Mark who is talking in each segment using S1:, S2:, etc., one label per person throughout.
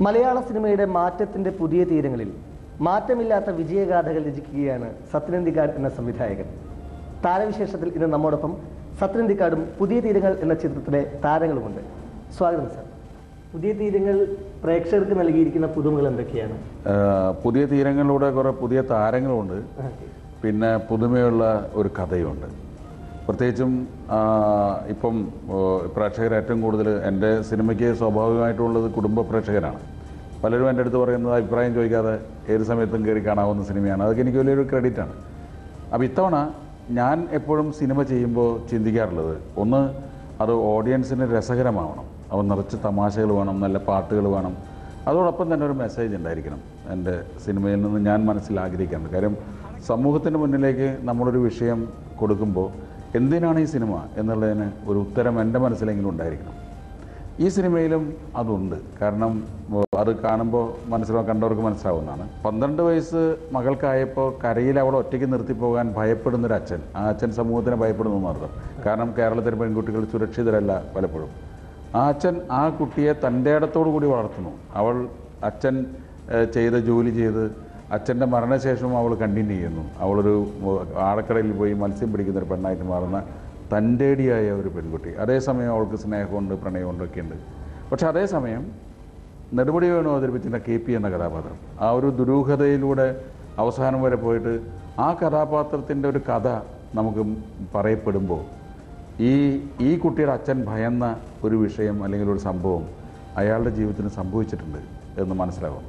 S1: മലയാള സിനിമയുടെ മാറ്റത്തിന്റെ പുതിയ തീരങ്ങളിൽ മാറ്റമില്ലാത്ത വിജയഗാഥകൾ രചിക്കുകയാണ് സത്യനന്ദിക്കാട് എന്ന സംവിധായകൻ. താരവിശേഷത്തിൽ ഇന്ന് നമ്മോടൊപ്പം സത്യനന്ദിക്കാടും പുതിയ തീരങ്ങൾ എന്ന ചിത്രത്തിലെ താരങ്ങളുമുണ്ട്. സ്വാഗതം സർ. പുതിയ തീരങ്ങൾ പ്രേക്ഷകർക്ക് നൽകിയിരിക്കുന്ന പുതുമകൾ എന്തൊക്കെയാണ്?
S2: പുതിയ തീരങ്ങളിലൂടെ കുറേ പുതിയ താരങ്ങളുണ്ട്, പിന്നെ പുതുമയുള്ള ഒരു കഥയുണ്ട്. പ്രത്യേകിച്ചും ഇപ്പം പ്രേക്ഷകർ ഏറ്റവും കൂടുതൽ എൻ്റെ സിനിമയ്ക്ക് സ്വാഭാവികമായിട്ടുള്ളത് കുടുംബ പ്രേക്ഷകരാണ്. പലരും എൻ്റെ അടുത്ത് പറയുന്നത് അഭിപ്രായം ചോദിക്കാതെ ഏത് സമയത്തും കയറി കാണാവുന്ന സിനിമയാണ്. അതൊക്കെ എനിക്ക് വലിയൊരു ക്രെഡിറ്റാണ്. അപ്പോൾ ഇത്തവണ ഞാൻ എപ്പോഴും സിനിമ ചെയ്യുമ്പോൾ ചിന്തിക്കാറുള്ളത്, ഒന്ന് അത് ഓഡിയൻസിന് രസകരമാവണം, അവ നിറച്ച് തമാശകൾ വേണം, നല്ല പാട്ടുകൾ വേണം, അതോടൊപ്പം തന്നെ ഒരു മെസ്സേജ് ഉണ്ടായിരിക്കണം എൻ്റെ സിനിമയിൽ നിന്ന് ഞാൻ മനസ്സിലാഗ്രഹിക്കുന്നത്. കാര്യം സമൂഹത്തിന് മുന്നിലേക്ക് നമ്മളൊരു വിഷയം കൊടുക്കുമ്പോൾ എന്തിനാണ് ഈ സിനിമ എന്നുള്ളതിന് ഒരു ഉത്തരം എൻ്റെ മനസ്സിലെങ്കിലും ഉണ്ടായിരിക്കണം. ഈ സിനിമയിലും അതുണ്ട്. കാരണം അത് കാണുമ്പോൾ കണ്ടവർക്ക് മനസ്സിലാവുന്നതാണ്. 12 വയസ്സ് മകൾക്കായപ്പോൾ കരയിൽ അവളെ ഒറ്റയ്ക്ക് നിർത്തിപ്പോകാൻ ഭയപ്പെടുന്നൊരു അച്ഛൻ. ആ അച്ഛൻ സമൂഹത്തിന് ഭയപ്പെടുന്നു എന്നർത്ഥം. കാരണം കേരളത്തിലെ പെൺകുട്ടികൾ സുരക്ഷിതരല്ല പലപ്പോഴും. ആ അച്ഛൻ ആ കുട്ടിയെ തൻ്റെ ഇടത്തോടു കൂടി വളർത്തുന്നു. അച്ഛൻ ചെയ്ത ജോലി ചെയ്ത് അച്ഛൻ്റെ മരണശേഷവും അവൾ കണ്ടിന്യൂ ചെയ്യുന്നു. അവളൊരു ആഴക്കടലിൽ പോയി മത്സ്യം പിടിക്കുന്നൊരു പെണ്ണായിട്ട് മാറുന്ന തൻ്റേടിയായ ഒരു പെൺകുട്ടി. അതേസമയം അവൾക്ക് സ്നേഹമുണ്ട്, പ്രണയമുണ്ട്, ഒക്കെ ഉണ്ട്. പക്ഷെ അതേസമയം നെടുമുടി വേണു അവതരിപ്പിച്ചിരുന്ന KP എന്ന കഥാപാത്രം ആ ഒരു ദുരൂഹതയിലൂടെ അവസാനം വരെ പോയിട്ട് ആ കഥാപാത്രത്തിൻ്റെ ഒരു കഥ നമുക്ക് പറയപ്പെടുമ്പോൾ ഈ കുട്ടിയുടെ അച്ഛൻ ഭയന്ന ഒരു വിഷയം അല്ലെങ്കിൽ ഒരു സംഭവം അയാളുടെ ജീവിതത്തിന് സംഭവിച്ചിട്ടുണ്ട് എന്ന് മനസ്സിലാകും.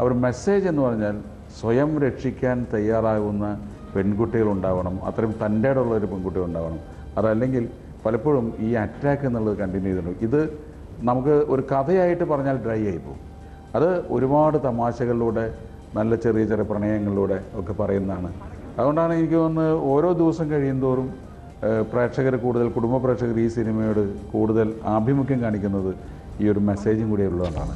S2: അവർ മെസ്സേജ് എന്ന് പറഞ്ഞാൽ സ്വയം രക്ഷിക്കാൻ തയ്യാറാകുന്ന പെൺകുട്ടികളുണ്ടാവണം, അത്രയും തൻ്റെ ഉള്ളൊരു പെൺകുട്ടി ഉണ്ടാവണം. അതല്ലെങ്കിൽ പലപ്പോഴും ഈ അറ്റാക്ക് എന്നുള്ളത് കണ്ടിന്യൂ ചെയ്തിട്ടുണ്ട്. ഇത് നമുക്ക് ഒരു കഥയായിട്ട് പറഞ്ഞാൽ ഡ്രൈ ആയിപ്പോവും. അത് ഒരുപാട് തമാശകളിലൂടെ നല്ല ചെറിയ ചെറിയ പ്രണയങ്ങളിലൂടെ ഒക്കെ പറയുന്നതാണ്. അതുകൊണ്ടാണ് എനിക്ക് തോന്നുന്നത് ഓരോ ദിവസം കഴിയുന്തോറും പ്രേക്ഷകർ കൂടുതൽ, കുടുംബ പ്രേക്ഷകർ ഈ സിനിമയോട് കൂടുതൽ ആഭിമുഖ്യം കാണിക്കുന്നത് ഈ ഒരു മെസ്സേജും കൂടി ഉള്ളതുകൊണ്ടാണ്.